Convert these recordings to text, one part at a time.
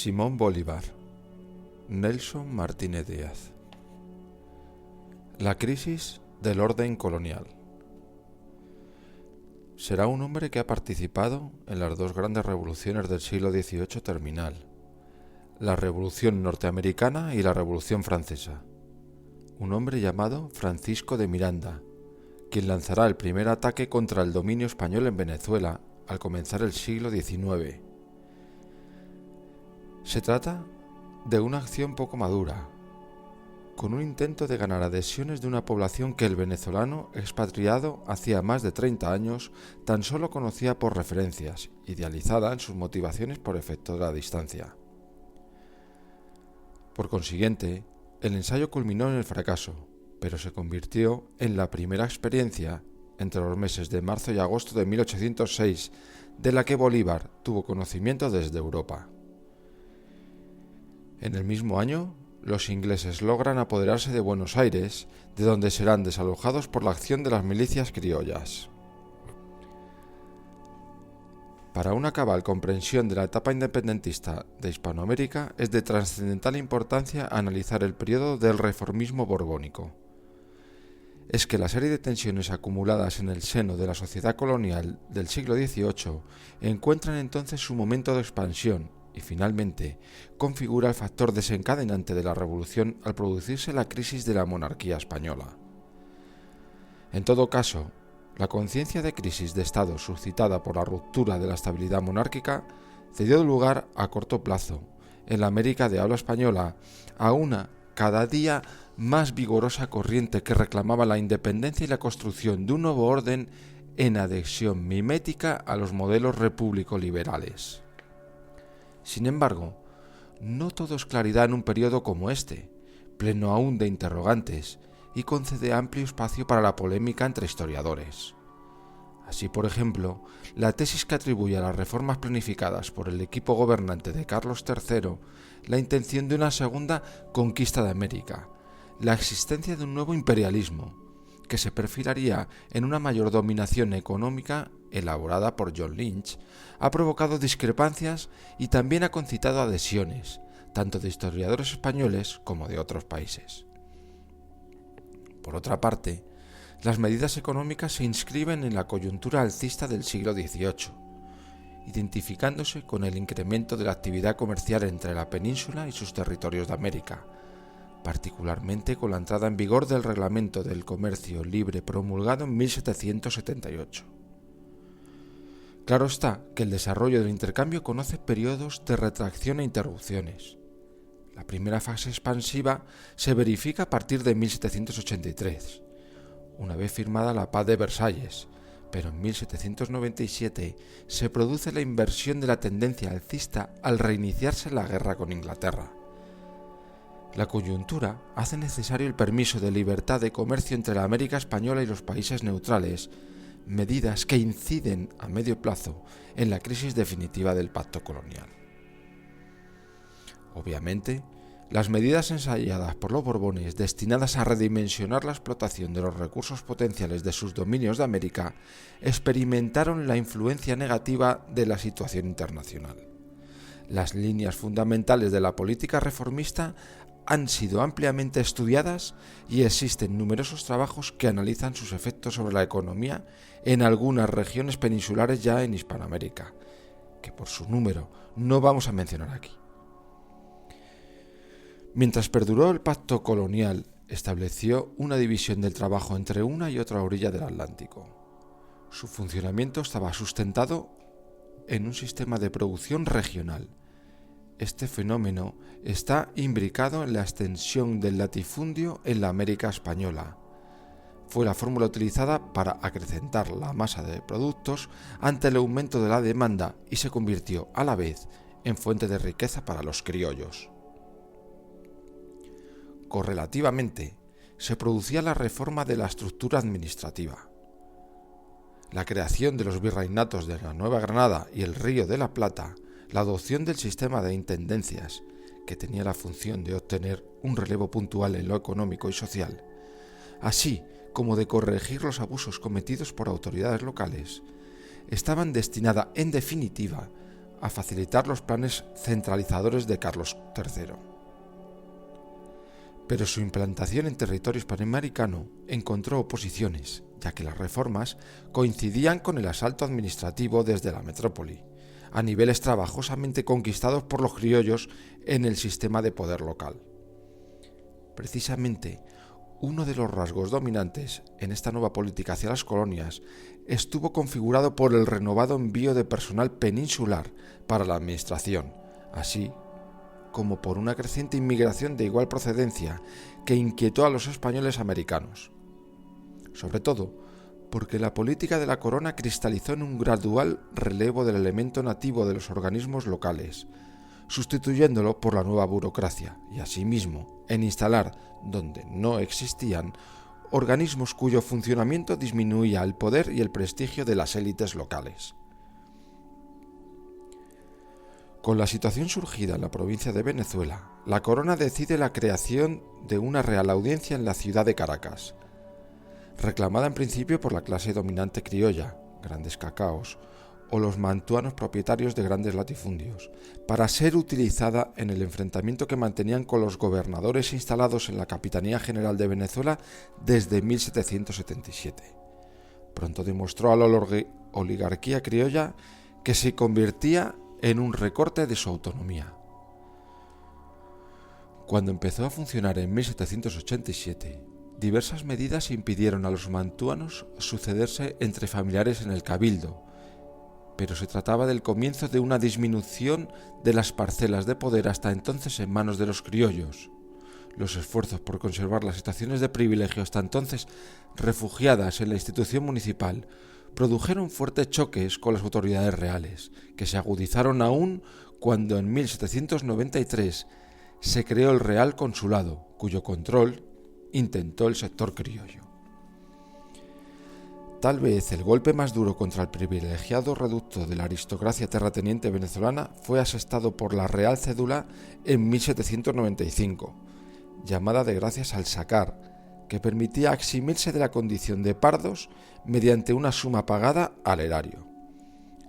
Simón Bolívar, Nelson Martínez Díaz. La crisis del orden colonial. Será un hombre que ha participado en las dos grandes revoluciones del siglo XVIII terminal, la Revolución Norteamericana y la Revolución Francesa. Un hombre llamado Francisco de Miranda, quien lanzará el primer ataque contra el dominio español en Venezuela al comenzar el siglo XIX. Se trata de una acción poco madura, con un intento de ganar adhesiones de una población que el venezolano expatriado hacía más de 30 años tan solo conocía por referencias, idealizada en sus motivaciones por efecto de la distancia. Por consiguiente, el ensayo culminó en el fracaso, pero se convirtió en la primera experiencia entre los meses de marzo y agosto de 1806, de la que Bolívar tuvo conocimiento desde Europa. En el mismo año, los ingleses logran apoderarse de Buenos Aires, de donde serán desalojados por la acción de las milicias criollas. Para una cabal comprensión de la etapa independentista de Hispanoamérica, es de trascendental importancia analizar el periodo del reformismo borbónico. Es que la serie de tensiones acumuladas en el seno de la sociedad colonial del siglo XVIII encuentran entonces su momento de expansión y finalmente configura el factor desencadenante de la revolución al producirse la crisis de la monarquía española. En todo caso, la conciencia de crisis de Estado suscitada por la ruptura de la estabilidad monárquica cedió lugar a corto plazo, en la América de habla española, a una cada día más vigorosa corriente que reclamaba la independencia y la construcción de un nuevo orden en adhesión mimética a los modelos repúblico-liberales. Sin embargo, no todo es claridad en un periodo como este, pleno aún de interrogantes, y concede amplio espacio para la polémica entre historiadores. Así, por ejemplo, la tesis que atribuye a las reformas planificadas por el equipo gobernante de Carlos III la intención de una segunda conquista de América, la existencia de un nuevo imperialismo, que se perfilaría en una mayor dominación económica elaborada por John Lynch, ha provocado discrepancias y también ha concitado adhesiones, tanto de historiadores españoles como de otros países. Por otra parte, las medidas económicas se inscriben en la coyuntura alcista del siglo XVIII, identificándose con el incremento de la actividad comercial entre la península y sus territorios de América, particularmente con la entrada en vigor del Reglamento del Comercio Libre promulgado en 1778. Claro está que el desarrollo del intercambio conoce periodos de retracción e interrupciones. La primera fase expansiva se verifica a partir de 1783, una vez firmada la Paz de Versalles, pero en 1797 se produce la inversión de la tendencia alcista al reiniciarse la guerra con Inglaterra. La coyuntura hace necesario el permiso de libertad de comercio entre la América española y los países neutrales, medidas que inciden a medio plazo en la crisis definitiva del pacto colonial. Obviamente, las medidas ensayadas por los Borbones destinadas a redimensionar la explotación de los recursos potenciales de sus dominios de América experimentaron la influencia negativa de la situación internacional. Las líneas fundamentales de la política reformista han sido ampliamente estudiadas y existen numerosos trabajos que analizan sus efectos sobre la economía en algunas regiones peninsulares ya en Hispanoamérica, que por su número no vamos a mencionar aquí. Mientras perduró el pacto colonial, estableció una división del trabajo entre una y otra orilla del Atlántico. Su funcionamiento estaba sustentado en un sistema de producción regional. Este fenómeno está imbricado en la extensión del latifundio en la América española. Fue la fórmula utilizada para acrecentar la masa de productos ante el aumento de la demanda y se convirtió a la vez en fuente de riqueza para los criollos. Correlativamente, se producía la reforma de la estructura administrativa. La creación de los virreinatos de la Nueva Granada y el Río de la Plata, la adopción del sistema de intendencias, que tenía la función de obtener un relevo puntual en lo económico y social, así como de corregir los abusos cometidos por autoridades locales, estaban destinadas, en definitiva, a facilitar los planes centralizadores de Carlos III. Pero su implantación en territorio hispanoamericano encontró oposiciones, ya que las reformas coincidían con el asalto administrativo desde la metrópoli, a niveles trabajosamente conquistados por los criollos en el sistema de poder local. Precisamente, uno de los rasgos dominantes en esta nueva política hacia las colonias estuvo configurado por el renovado envío de personal peninsular para la administración, así como por una creciente inmigración de igual procedencia que inquietó a los españoles americanos. Sobre todo, porque la política de la corona cristalizó en un gradual relevo del elemento nativo de los organismos locales, sustituyéndolo por la nueva burocracia y asimismo en instalar, donde no existían, organismos cuyo funcionamiento disminuía el poder y el prestigio de las élites locales. Con la situación surgida en la provincia de Venezuela, la corona decide la creación de una Real Audiencia en la ciudad de Caracas, reclamada en principio por la clase dominante criolla, grandes cacaos, o los mantuanos propietarios de grandes latifundios, para ser utilizada en el enfrentamiento que mantenían con los gobernadores instalados en la Capitanía General de Venezuela desde 1777. Pronto demostró a la oligarquía criolla que se convertía en un recorte de su autonomía. Cuando empezó a funcionar en 1787, diversas medidas impidieron a los mantuanos sucederse entre familiares en el cabildo, pero se trataba del comienzo de una disminución de las parcelas de poder hasta entonces en manos de los criollos. Los esfuerzos por conservar las situaciones de privilegio hasta entonces refugiadas en la institución municipal produjeron fuertes choques con las autoridades reales, que se agudizaron aún cuando en 1793 se creó el Real Consulado, cuyo control intentó el sector criollo. Tal vez el golpe más duro contra el privilegiado reducto de la aristocracia terrateniente venezolana fue asestado por la Real Cédula en 1795, llamada de gracias al sacar, que permitía eximirse de la condición de pardos mediante una suma pagada al erario.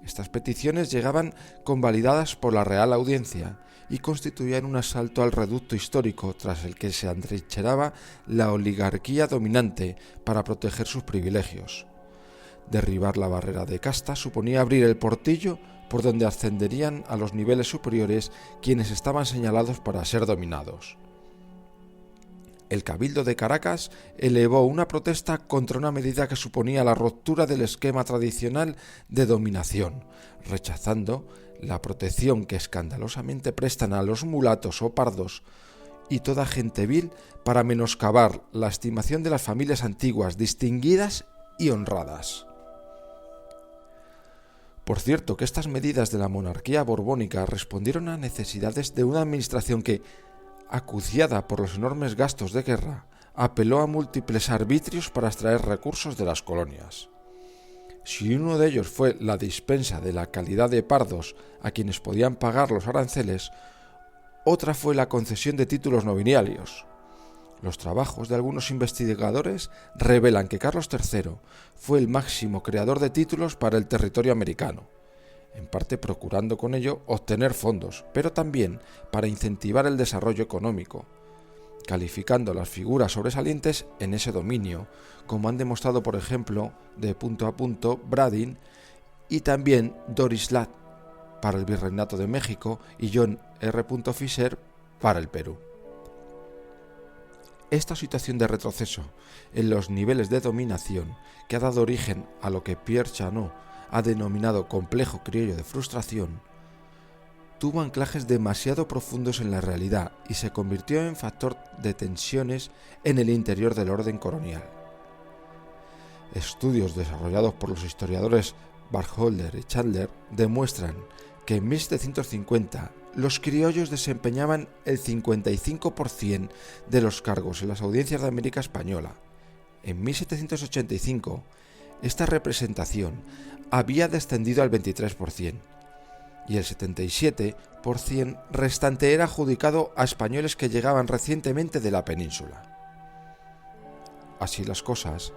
Estas peticiones llegaban convalidadas por la Real Audiencia y constituían un asalto al reducto histórico tras el que se atrincheraba la oligarquía dominante para proteger sus privilegios. Derribar la barrera de casta suponía abrir el portillo por donde ascenderían a los niveles superiores quienes estaban señalados para ser dominados. El Cabildo de Caracas elevó una protesta contra una medida que suponía la ruptura del esquema tradicional de dominación, rechazando la protección que escandalosamente prestan a los mulatos o pardos y toda gente vil para menoscabar la estimación de las familias antiguas, distinguidas y honradas. Por cierto que estas medidas de la monarquía borbónica respondieron a necesidades de una administración que, acuciada por los enormes gastos de guerra, apeló a múltiples arbitrios para extraer recursos de las colonias. Si uno de ellos fue la dispensa de la calidad de pardos a quienes podían pagar los aranceles, otra fue la concesión de títulos nobiliarios. Los trabajos de algunos investigadores revelan que Carlos III fue el máximo creador de títulos para el territorio americano, en parte procurando con ello obtener fondos, pero también para incentivar el desarrollo económico, calificando las figuras sobresalientes en ese dominio, como han demostrado por ejemplo de punto a punto Bradin y también Doris Ladd para el Virreinato de México y John R. Fisher para el Perú. Esta situación de retroceso en los niveles de dominación que ha dado origen a lo que Pierre Chanot ha denominado complejo criollo de frustración, tuvo anclajes demasiado profundos en la realidad y se convirtió en factor de tensiones en el interior del orden colonial. Estudios desarrollados por los historiadores Burkholder y Chandler demuestran que en 1750 los criollos desempeñaban el 55% de los cargos en las audiencias de América Española. En 1785, esta representación había descendido al 23%, y el 77% restante era adjudicado a españoles que llegaban recientemente de la península. Así las cosas,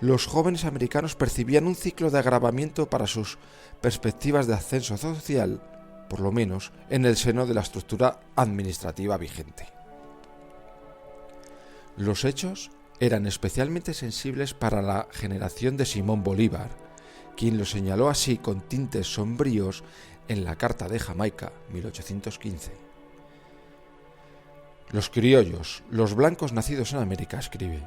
los jóvenes americanos percibían un ciclo de agravamiento para sus perspectivas de ascenso social por lo menos en el seno de la estructura administrativa vigente. Los hechos eran especialmente sensibles para la generación de Simón Bolívar, quien lo señaló así con tintes sombríos en la Carta de Jamaica, 1815. Los criollos, los blancos nacidos en América, escribe,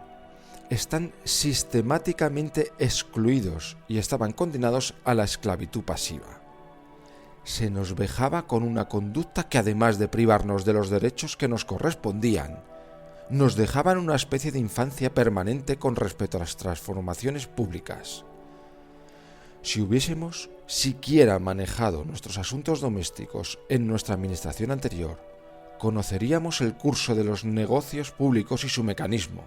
están sistemáticamente excluidos y estaban condenados a la esclavitud pasiva. Se nos vejaba con una conducta que, además de privarnos de los derechos que nos correspondían, nos dejaba en una especie de infancia permanente con respecto a las transformaciones públicas. Si hubiésemos siquiera manejado nuestros asuntos domésticos en nuestra administración anterior, conoceríamos el curso de los negocios públicos y su mecanismo,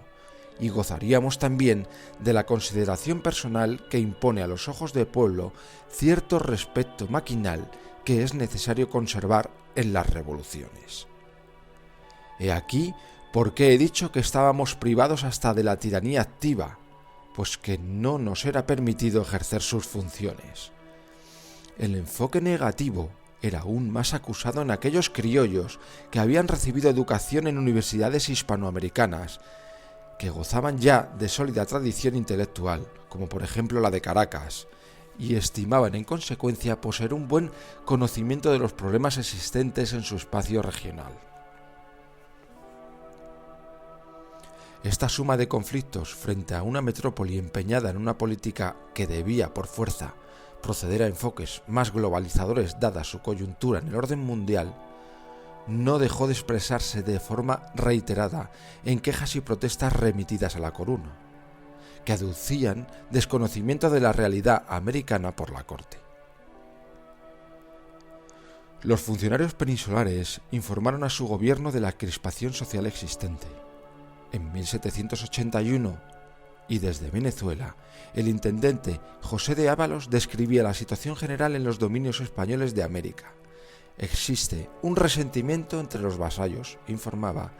y gozaríamos también de la consideración personal que impone a los ojos del pueblo cierto respeto maquinal que es necesario conservar en las revoluciones. He aquí por qué he dicho que estábamos privados hasta de la tiranía activa, pues que no nos era permitido ejercer sus funciones. El enfoque negativo era aún más acusado en aquellos criollos que habían recibido educación en universidades hispanoamericanas, que gozaban ya de sólida tradición intelectual, como por ejemplo la de Caracas, y estimaban en consecuencia poseer un buen conocimiento de los problemas existentes en su espacio regional. Esta suma de conflictos frente a una metrópoli empeñada en una política que debía, por fuerza, proceder a enfoques más globalizadores dada su coyuntura en el orden mundial, no dejó de expresarse de forma reiterada en quejas y protestas remitidas a la corona, que aducían desconocimiento de la realidad americana por la corte. Los funcionarios peninsulares informaron a su gobierno de la crispación social existente. En 1781, y desde Venezuela, el intendente José de Ábalos describía la situación general en los dominios españoles de América. Existe un resentimiento entre los vasallos, informaba,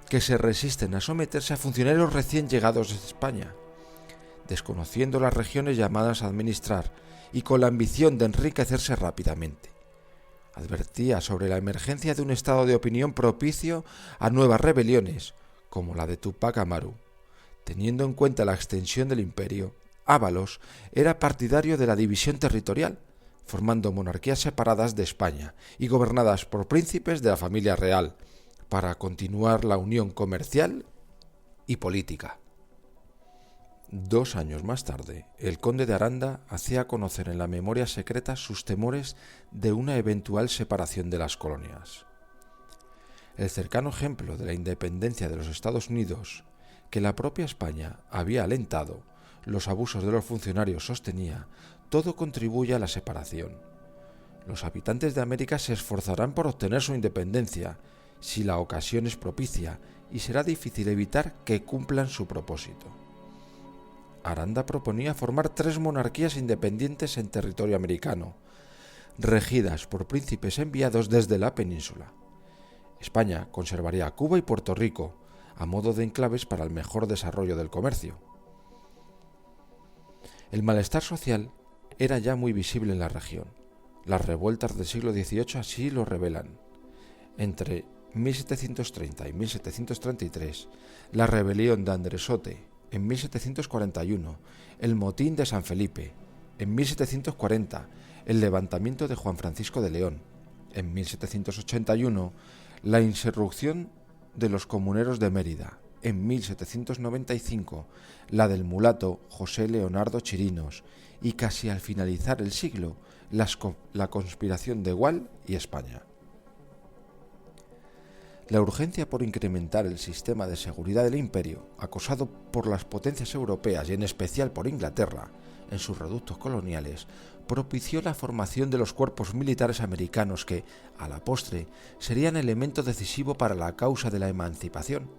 que se resisten a someterse a funcionarios recién llegados de España, desconociendo las regiones llamadas a administrar y con la ambición de enriquecerse rápidamente. Advertía sobre la emergencia de un estado de opinión propicio a nuevas rebeliones, como la de Tupac Amaru. Teniendo en cuenta la extensión del imperio, Ábalos era partidario de la división territorial, formando monarquías separadas de España y gobernadas por príncipes de la familia real, para continuar la unión comercial y política. 2 años más tarde, el conde de Aranda hacía conocer en la memoria secreta sus temores de una eventual separación de las colonias. El cercano ejemplo de la independencia de los Estados Unidos, que la propia España había alentado, los abusos de los funcionarios sostenía, todo contribuye a la separación. Los habitantes de América se esforzarán por obtener su independencia, si la ocasión es propicia, y será difícil evitar que cumplan su propósito. Aranda proponía formar 3 monarquías independientes en territorio americano, regidas por príncipes enviados desde la península. España conservaría Cuba y Puerto Rico, a modo de enclaves para el mejor desarrollo del comercio. El malestar social era ya muy visible en la región. Las revueltas del siglo XVIII así lo revelan. Entre 1730 y 1733, la rebelión de Andresote, en 1741, el motín de San Felipe, en 1740, el levantamiento de Juan Francisco de León, en 1781, la insurrección de los comuneros de Mérida, en 1795, la del mulato José Leonardo Chirinos y casi al finalizar el siglo, la conspiración de Gual y España. La urgencia por incrementar el sistema de seguridad del imperio, acosado por las potencias europeas y en especial por Inglaterra, en sus reductos coloniales, propició la formación de los cuerpos militares americanos que, a la postre, serían elemento decisivo para la causa de la emancipación.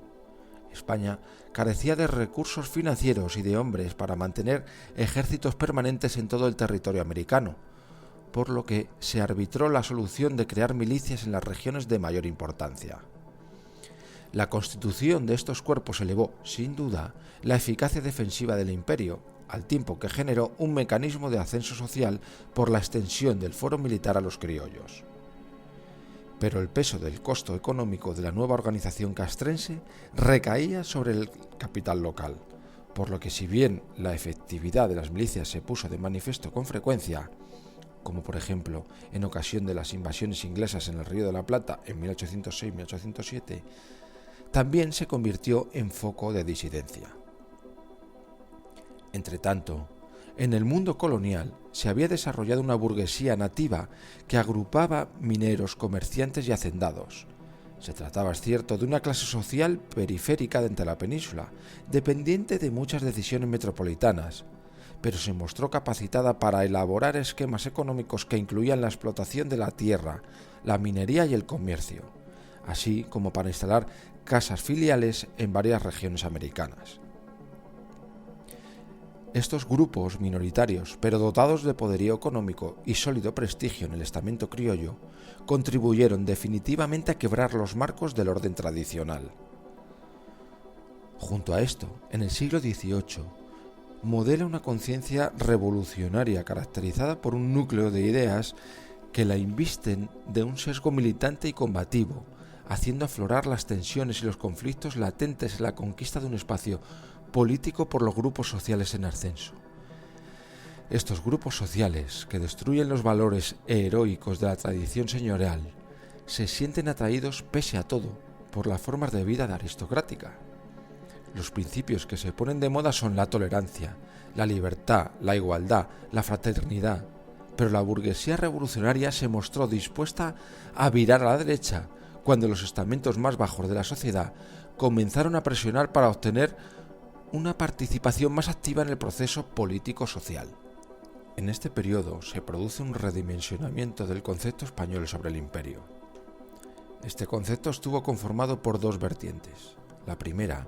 España carecía de recursos financieros y de hombres para mantener ejércitos permanentes en todo el territorio americano, por lo que se arbitró la solución de crear milicias en las regiones de mayor importancia. La constitución de estos cuerpos elevó, sin duda, la eficacia defensiva del imperio, al tiempo que generó un mecanismo de ascenso social por la extensión del foro militar a los criollos. pero el peso del costo económico de la nueva organización castrense recaía sobre el capital local, por lo que si bien la efectividad de las milicias se puso de manifiesto con frecuencia, como por ejemplo en ocasión de las invasiones inglesas en el Río de la Plata en 1806-1807, también se convirtió en foco de disidencia. Entretanto, en el mundo colonial se había desarrollado una burguesía nativa que agrupaba mineros, comerciantes y hacendados. Se trataba, es cierto, de una clase social periférica dentro de la península, dependiente de muchas decisiones metropolitanas, pero se mostró capacitada para elaborar esquemas económicos que incluían la explotación de la tierra, la minería y el comercio, así como para instalar casas filiales en varias regiones americanas. Estos grupos minoritarios, pero dotados de poderío económico y sólido prestigio en el estamento criollo, contribuyeron definitivamente a quebrar los marcos del orden tradicional. Junto a esto, en el siglo XVIII, modela una conciencia revolucionaria caracterizada por un núcleo de ideas que la invisten de un sesgo militante y combativo, haciendo aflorar las tensiones y los conflictos latentes en la conquista de un espacio político por los grupos sociales en ascenso. Estos grupos sociales, que destruyen los valores heroicos de la tradición señorial, se sienten atraídos pese a todo por las formas de vida aristocrática. Los principios que se ponen de moda son la tolerancia, la libertad, la igualdad, la fraternidad, pero la burguesía revolucionaria se mostró dispuesta a virar a la derecha cuando los estamentos más bajos de la sociedad comenzaron a presionar para obtener una participación más activa en el proceso político-social. En este periodo se produce un redimensionamiento del concepto español sobre el imperio. Este concepto estuvo conformado por dos vertientes. La primera,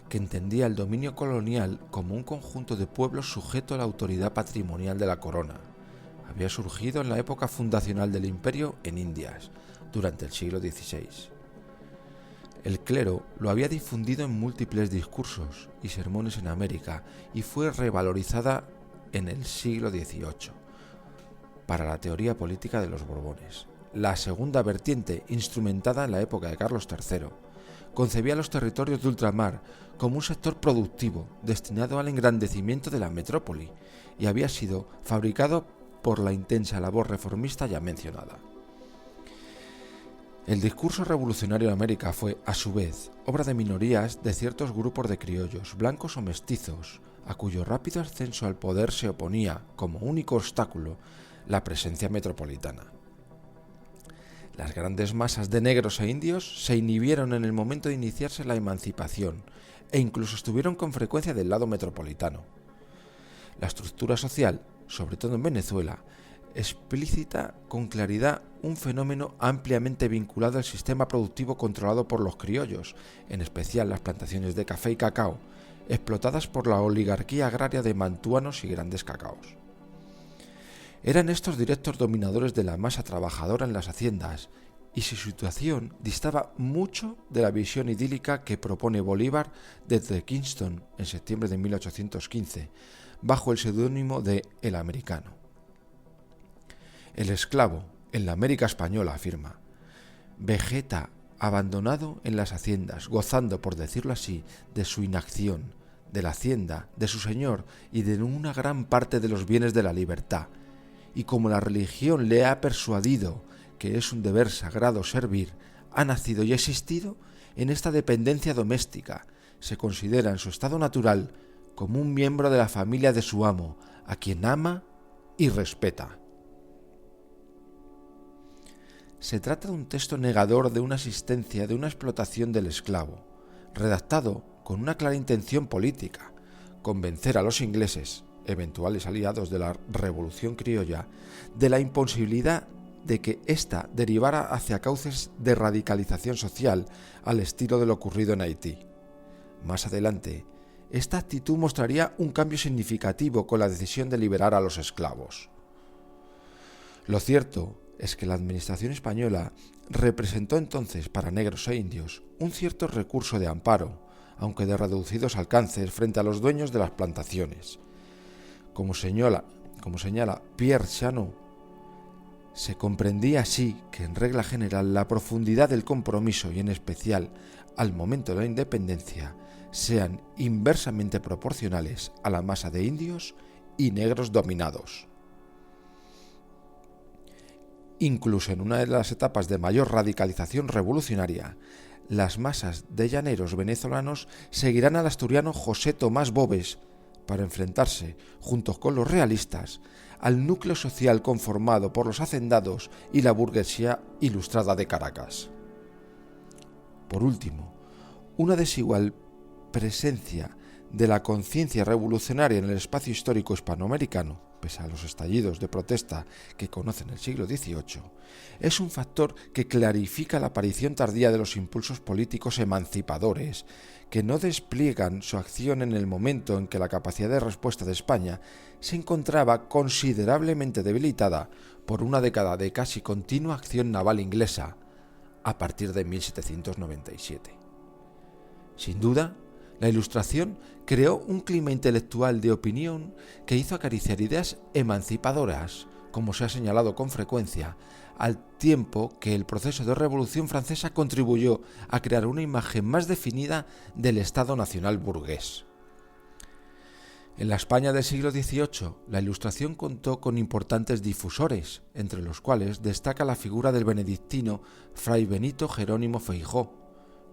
que entendía el dominio colonial como un conjunto de pueblos sujeto a la autoridad patrimonial de la corona. Había surgido en la época fundacional del imperio en Indias, durante el siglo XVI. El clero lo había difundido en múltiples discursos y sermones en América y fue revalorizada en el siglo XVIII para la teoría política de los Borbones. La segunda vertiente, instrumentada en la época de Carlos III, concebía los territorios de ultramar como un sector productivo destinado al engrandecimiento de la metrópoli y había sido fabricado por la intensa labor reformista ya mencionada. El discurso revolucionario de América fue, a su vez, obra de minorías de ciertos grupos de criollos, blancos o mestizos, a cuyo rápido ascenso al poder se oponía, como único obstáculo, la presencia metropolitana. Las grandes masas de negros e indios se inhibieron en el momento de iniciarse la emancipación e incluso estuvieron con frecuencia del lado metropolitano. La estructura social, sobre todo en Venezuela, explícita con claridad un fenómeno ampliamente vinculado al sistema productivo controlado por los criollos, en especial las plantaciones de café y cacao, explotadas por la oligarquía agraria de mantuanos y grandes cacaos. Eran estos directos dominadores de la masa trabajadora en las haciendas, y su situación distaba mucho de la visión idílica que propone Bolívar desde Kingston en septiembre de 1815, bajo el seudónimo de El Americano. El esclavo, en la América española, afirma, vegeta abandonado en las haciendas, gozando, por decirlo así, de su inacción, de la hacienda, de su señor y de una gran parte de los bienes de la libertad. Y como la religión le ha persuadido que es un deber sagrado servir, ha nacido y existido en esta dependencia doméstica, se considera en su estado natural como un miembro de la familia de su amo, a quien ama y respeta. Se trata de un texto negador de una existencia de una explotación del esclavo, redactado con una clara intención política, convencer a los ingleses, eventuales aliados de la Revolución Criolla, de la imposibilidad de que ésta derivara hacia cauces de radicalización social al estilo de lo ocurrido en Haití. Más adelante, esta actitud mostraría un cambio significativo con la decisión de liberar a los esclavos. Lo cierto es que la administración española representó entonces para negros e indios un cierto recurso de amparo, aunque de reducidos alcances frente a los dueños de las plantaciones. Como señala Pierre Chanot, Se comprendía así que en regla general la profundidad del compromiso y en especial al momento de la independencia sean inversamente proporcionales a la masa de indios y negros dominados. Incluso en una de las etapas de mayor radicalización revolucionaria, las masas de llaneros venezolanos seguirán al asturiano José Tomás Boves para enfrentarse, junto con los realistas, al núcleo social conformado por los hacendados y la burguesía ilustrada de Caracas. Por último, una desigual presencia de la conciencia revolucionaria en el espacio histórico hispanoamericano, pese a los estallidos de protesta que conocen el siglo XVIII, es un factor que clarifica la aparición tardía de los impulsos políticos emancipadores, que no despliegan su acción en el momento en que la capacidad de respuesta de España se encontraba considerablemente debilitada por una década de casi continua acción naval inglesa, a partir de 1797. Sin duda, la Ilustración creó un clima intelectual de opinión que hizo acariciar ideas emancipadoras, como se ha señalado con frecuencia, al tiempo que el proceso de Revolución Francesa contribuyó a crear una imagen más definida del Estado nacional burgués. En la España del siglo XVIII, la Ilustración contó con importantes difusores, entre los cuales destaca la figura del benedictino Fray Benito Jerónimo Feijoo,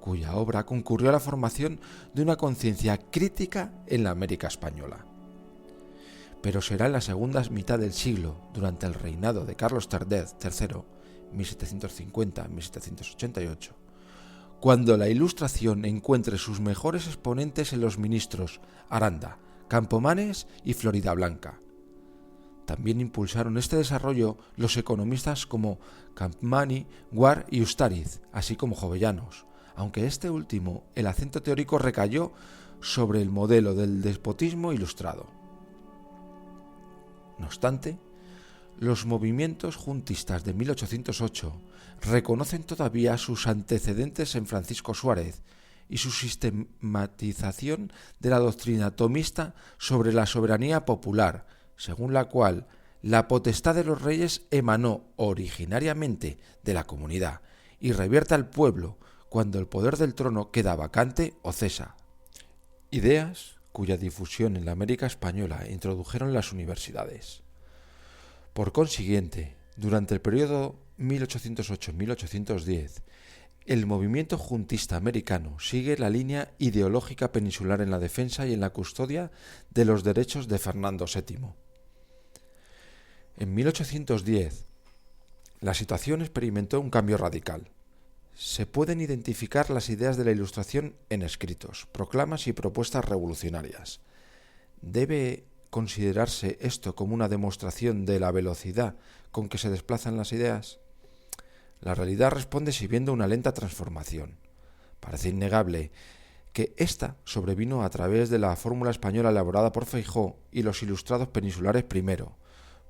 cuya obra concurrió a la formación de una conciencia crítica en la América española. Pero será en la segunda mitad del siglo, durante el reinado de Carlos III, 1750-1788, cuando la Ilustración encuentre sus mejores exponentes en los ministros Aranda, Campomanes y Floridablanca. También impulsaron este desarrollo los economistas como Campmany, Guard y Ustariz, así como Jovellanos, aunque este último el acento teórico recayó sobre el modelo del despotismo ilustrado. No obstante, los movimientos juntistas de 1808 reconocen todavía sus antecedentes en Francisco Suárez y su sistematización de la doctrina tomista sobre la soberanía popular, según la cual la potestad de los reyes emanó originariamente de la comunidad y revierte al pueblo cuando el poder del trono queda vacante o cesa. Ideas cuya difusión en la América española introdujeron las universidades. Por consiguiente, durante el periodo 1808-1810, el movimiento juntista americano sigue la línea ideológica peninsular en la defensa y en la custodia de los derechos de Fernando VII. En 1810, la situación experimentó un cambio radical. Se pueden identificar las ideas de la Ilustración en escritos, proclamas y propuestas revolucionarias. ¿Debe considerarse esto como una demostración de la velocidad con que se desplazan las ideas? La realidad responde siguiendo una lenta transformación. Parece innegable que ésta sobrevino a través de la fórmula española elaborada por Feijoo y los ilustrados peninsulares primero,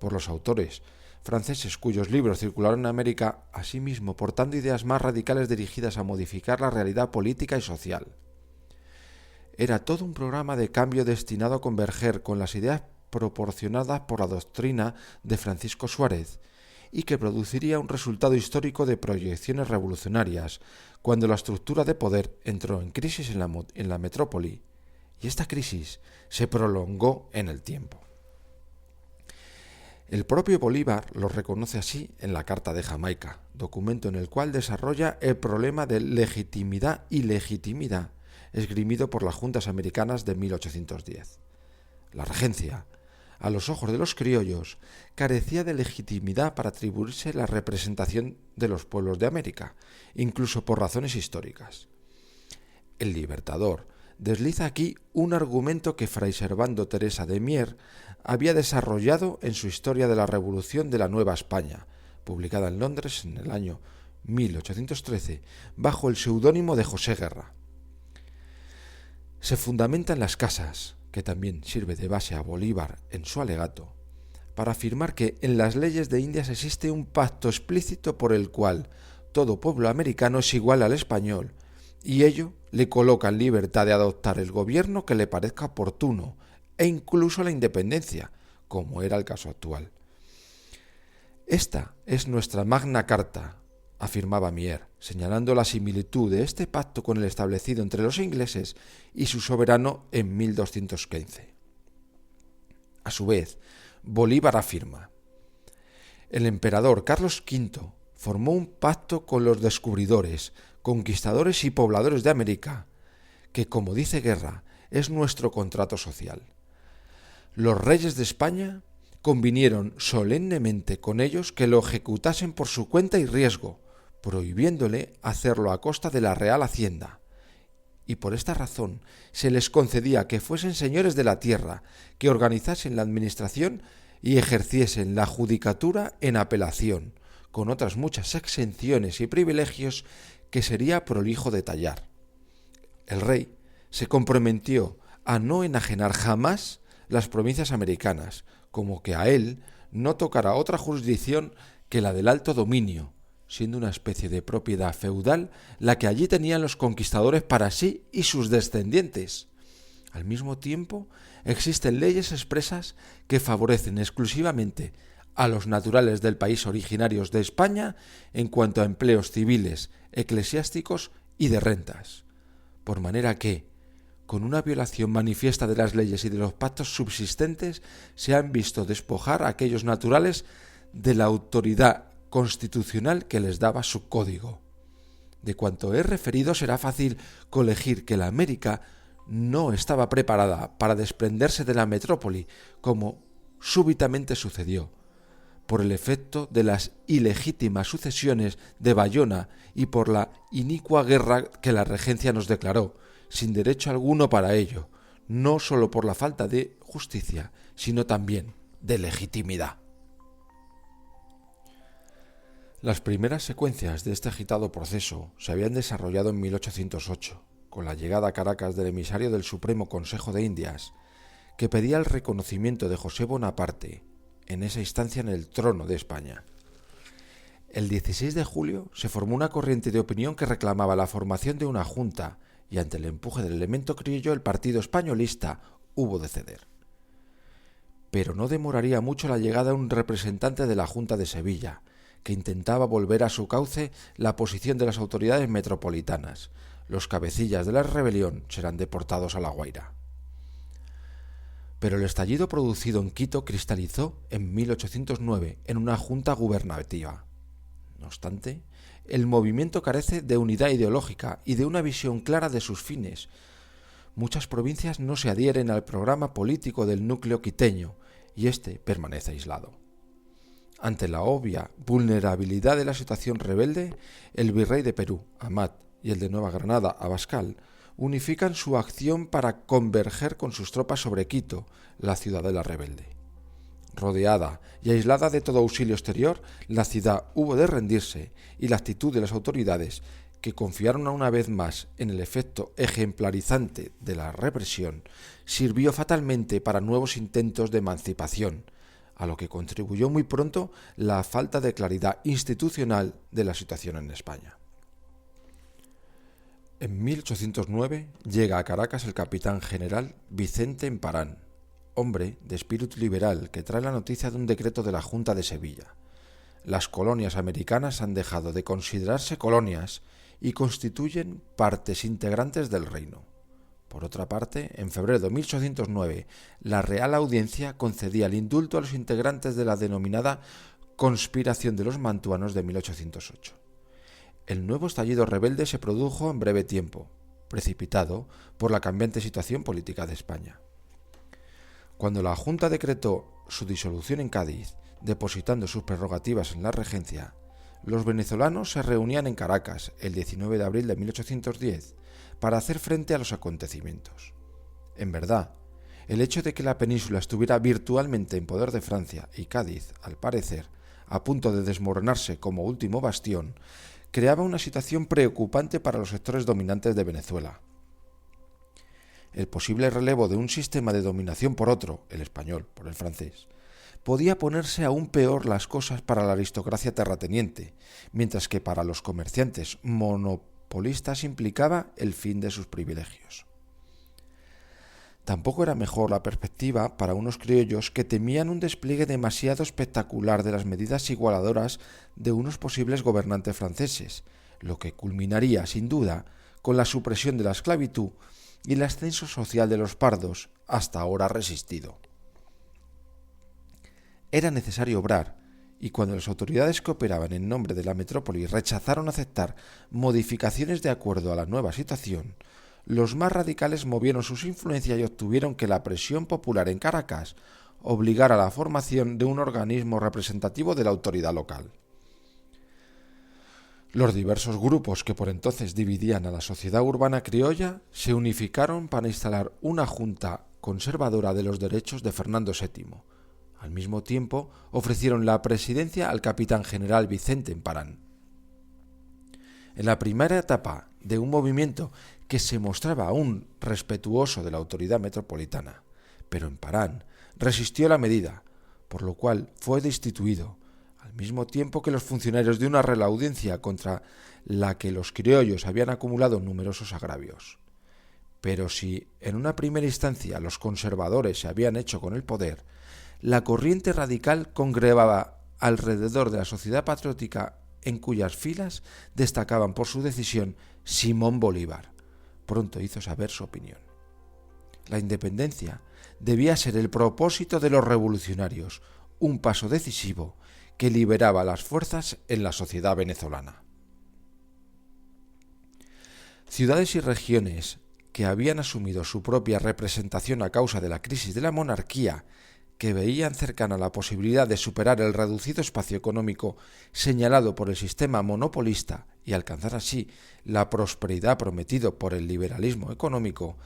por los autores franceses cuyos libros circularon en América, asimismo portando ideas más radicales dirigidas a modificar la realidad política y social. Era todo un programa de cambio destinado a converger con las ideas proporcionadas por la doctrina de Francisco Suárez y que produciría un resultado histórico de proyecciones revolucionarias cuando la estructura de poder entró en crisis en la metrópoli, y esta crisis se prolongó en el tiempo. El propio Bolívar lo reconoce así en la Carta de Jamaica, documento en el cual desarrolla el problema de legitimidad y legitimidad esgrimido por las juntas americanas de 1810. La regencia, a los ojos de los criollos, carecía de legitimidad para atribuirse la representación de los pueblos de América, incluso por razones históricas. El Libertador desliza aquí un argumento que Fray Servando Teresa de Mier había desarrollado en su Historia de la Revolución de la Nueva España, publicada en Londres en el año 1813, bajo el seudónimo de José Guerra. Se fundamenta en las casas, que también sirve de base a Bolívar en su alegato, para afirmar que en las leyes de Indias existe un pacto explícito por el cual todo pueblo americano es igual al español, y ello le coloca en libertad de adoptar el gobierno que le parezca oportuno, e incluso la independencia, como era el caso actual. Esta es nuestra Magna Carta, afirmaba Mier, señalando la similitud de este pacto con el establecido entre los ingleses y su soberano en 1215. A su vez, Bolívar afirma: el emperador Carlos V formó un pacto con los descubridores, conquistadores y pobladores de América, que, como dice Guerra, es nuestro contrato social. Los reyes de España convinieron solemnemente con ellos que lo ejecutasen por su cuenta y riesgo, prohibiéndole hacerlo a costa de la Real Hacienda. Y por esta razón se les concedía que fuesen señores de la tierra, que organizasen la administración y ejerciesen la judicatura en apelación, con otras muchas exenciones y privilegios que sería prolijo detallar. El rey se comprometió a no enajenar jamás las provincias americanas, como que a él no tocara otra jurisdicción que la del Alto Dominio, siendo una especie de propiedad feudal la que allí tenían los conquistadores para sí y sus descendientes. Al mismo tiempo, existen leyes expresas que favorecen exclusivamente a los naturales del país originarios de España en cuanto a empleos civiles, eclesiásticos y de rentas. Por manera que, con una violación manifiesta de las leyes y de los pactos subsistentes, se han visto despojar a aquellos naturales de la autoridad constitucional que les daba su código. De cuanto he referido, será fácil colegir que la América no estaba preparada para desprenderse de la metrópoli, como súbitamente sucedió, por el efecto de las ilegítimas sucesiones de Bayona y por la inicua guerra que la regencia nos declaró, sin derecho alguno para ello, no sólo por la falta de justicia, sino también de legitimidad. Las primeras secuencias de este agitado proceso se habían desarrollado en 1808, con la llegada a Caracas del emisario del Supremo Consejo de Indias, que pedía el reconocimiento de José Bonaparte, en esa instancia en el trono de España. El 16 de julio se formó una corriente de opinión que reclamaba la formación de una junta, y ante el empuje del elemento criollo el partido españolista hubo de ceder. Pero no demoraría mucho la llegada de un representante de la Junta de Sevilla, que intentaba volver a su cauce la posición de las autoridades metropolitanas. Los cabecillas de la rebelión serán deportados a La Guaira. Pero el estallido producido en Quito cristalizó en 1809 en una junta gubernativa. No obstante, el movimiento carece de unidad ideológica y de una visión clara de sus fines. Muchas provincias no se adhieren al programa político del núcleo quiteño y éste permanece aislado. Ante la obvia vulnerabilidad de la situación rebelde, el virrey de Perú, Amat, y el de Nueva Granada, Abascal, unifican su acción para converger con sus tropas sobre Quito, la ciudadela rebelde. Rodeada y aislada de todo auxilio exterior, la ciudad hubo de rendirse y la actitud de las autoridades, que confiaron una vez más en el efecto ejemplarizante de la represión, sirvió fatalmente para nuevos intentos de emancipación, a lo que contribuyó muy pronto la falta de claridad institucional de la situación en España. En 1809 llega a Caracas el capitán general Vicente Emparán, hombre de espíritu liberal que trae la noticia de un decreto de la Junta de Sevilla. Las colonias americanas han dejado de considerarse colonias y constituyen partes integrantes del reino. Por otra parte, en febrero de 1809, la Real Audiencia concedía el indulto a los integrantes de la denominada Conspiración de los Mantuanos de 1808. El nuevo estallido rebelde se produjo en breve tiempo, precipitado por la cambiante situación política de España. Cuando la Junta decretó su disolución en Cádiz, depositando sus prerrogativas en la regencia, los venezolanos se reunían en Caracas el 19 de abril de 1810 para hacer frente a los acontecimientos. En verdad, el hecho de que la península estuviera virtualmente en poder de Francia y Cádiz, al parecer, a punto de desmoronarse como último bastión, creaba una situación preocupante para los sectores dominantes de Venezuela. El posible relevo de un sistema de dominación por otro, el español por el francés, podía ponerse aún peor las cosas para la aristocracia terrateniente, mientras que para los comerciantes monopolistas implicaba el fin de sus privilegios. Tampoco era mejor la perspectiva para unos criollos que temían un despliegue demasiado espectacular de las medidas igualadoras de unos posibles gobernantes franceses, lo que culminaría, sin duda, con la supresión de la esclavitud y el ascenso social de los pardos, hasta ahora resistido. Era necesario obrar, y cuando las autoridades que operaban en nombre de la metrópoli rechazaron aceptar modificaciones de acuerdo a la nueva situación, los más radicales movieron sus influencias y obtuvieron que la presión popular en Caracas obligara a la formación de un organismo representativo de la autoridad local. Los diversos grupos que por entonces dividían a la sociedad urbana criolla se unificaron para instalar una junta conservadora de los derechos de Fernando VII. Al mismo tiempo, ofrecieron la presidencia al capitán general Vicente Emparán. En la primera etapa de un movimiento que se mostraba aún respetuoso de la autoridad metropolitana, pero Emparán resistió la medida, por lo cual fue destituido, al mismo tiempo que los funcionarios de una real audiencia contra la que los criollos habían acumulado numerosos agravios. Pero si en una primera instancia los conservadores se habían hecho con el poder, la corriente radical congregaba alrededor de la sociedad patriótica en cuyas filas destacaban por su decisión Simón Bolívar. Pronto hizo saber su opinión. La independencia debía ser el propósito de los revolucionarios, un paso decisivo que liberaba las fuerzas en la sociedad venezolana. Ciudades y regiones que habían asumido su propia representación a causa de la crisis de la monarquía, que veían cercana la posibilidad de superar el reducido espacio económico señalado por el sistema monopolista y alcanzar así la prosperidad prometido por el liberalismo económico,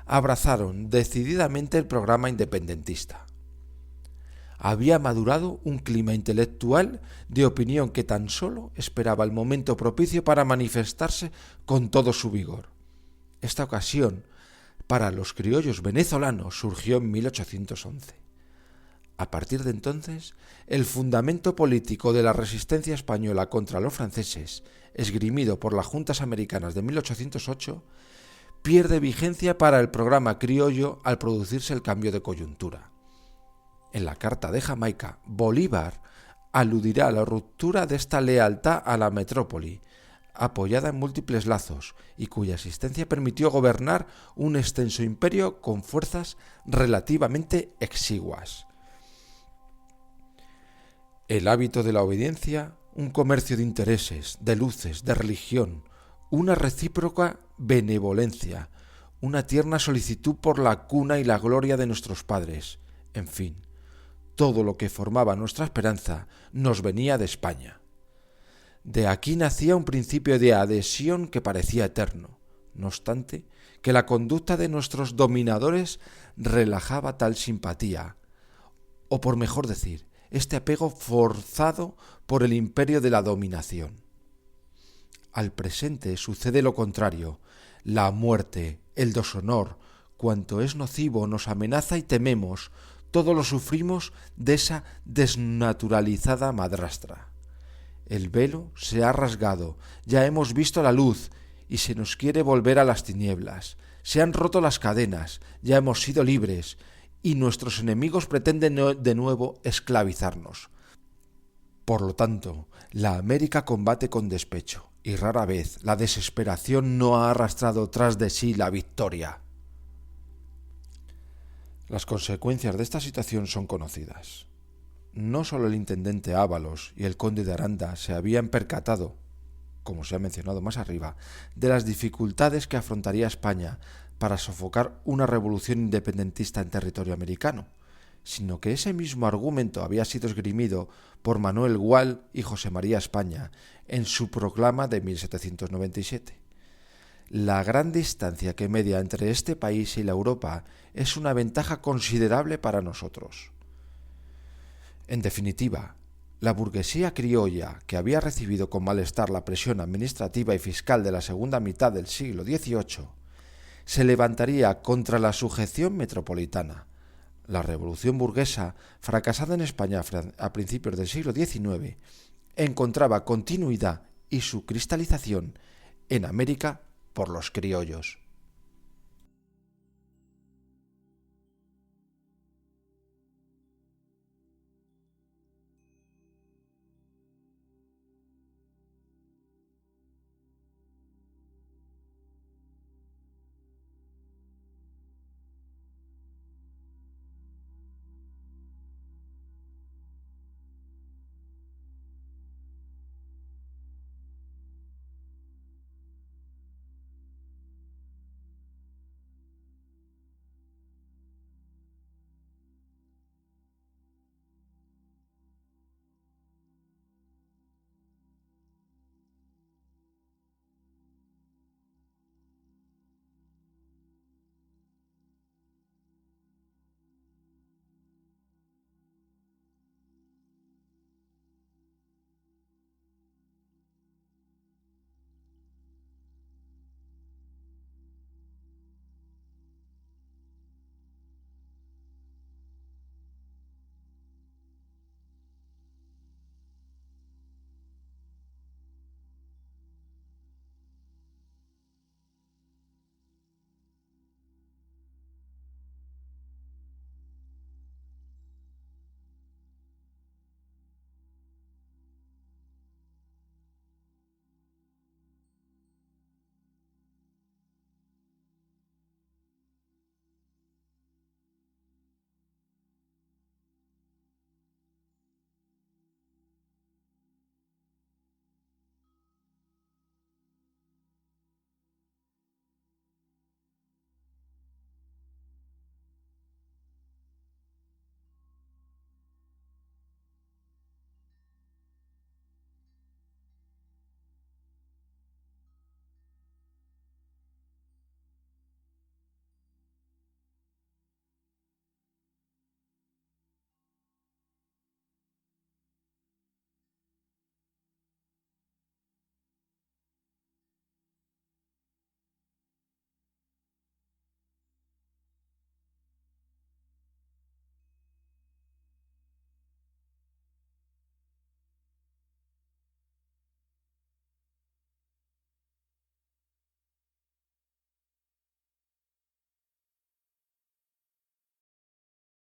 abrazaron decididamente el programa independentista. Había madurado un clima intelectual de opinión que tan solo esperaba el momento propicio para manifestarse con todo su vigor. Esta ocasión, para los criollos venezolanos, surgió en 1811. A partir de entonces, el fundamento político de la resistencia española contra los franceses, esgrimido por las Juntas Americanas de 1808, pierde vigencia para el programa criollo al producirse el cambio de coyuntura. En la Carta de Jamaica, Bolívar aludirá a la ruptura de esta lealtad a la metrópoli, apoyada en múltiples lazos y cuya existencia permitió gobernar un extenso imperio con fuerzas relativamente exiguas. El hábito de la obediencia, un comercio de intereses, de luces, de religión, una recíproca benevolencia, una tierna solicitud por la cuna y la gloria de nuestros padres, en fin, todo lo que formaba nuestra esperanza nos venía de España. De aquí nacía un principio de adhesión que parecía eterno, no obstante que la conducta de nuestros dominadores relajaba tal simpatía, o por mejor decir, este apego forzado por el imperio de la dominación. Al presente sucede lo contrario, la muerte, el deshonor, cuanto es nocivo nos amenaza y tememos, todo lo sufrimos de esa desnaturalizada madrastra. El velo se ha rasgado, ya hemos visto la luz y se nos quiere volver a las tinieblas. Se han roto las cadenas, ya hemos sido libres y nuestros enemigos pretenden de nuevo esclavizarnos. Por lo tanto, la América combate con despecho y rara vez la desesperación no ha arrastrado tras de sí la victoria. Las consecuencias de esta situación son conocidas. No solo el intendente Ábalos y el conde de Aranda se habían percatado, como se ha mencionado más arriba, de las dificultades que afrontaría España para sofocar una revolución independentista en territorio americano, sino que ese mismo argumento había sido esgrimido por Manuel Gual y José María España en su proclama de 1797. La gran distancia que media entre este país y la Europa es una ventaja considerable para nosotros. En definitiva, la burguesía criolla, que había recibido con malestar la presión administrativa y fiscal de la segunda mitad del siglo XVIII, se levantaría contra la sujeción metropolitana. La revolución burguesa, fracasada en España a principios del siglo XIX, encontraba continuidad y su cristalización en América por los criollos.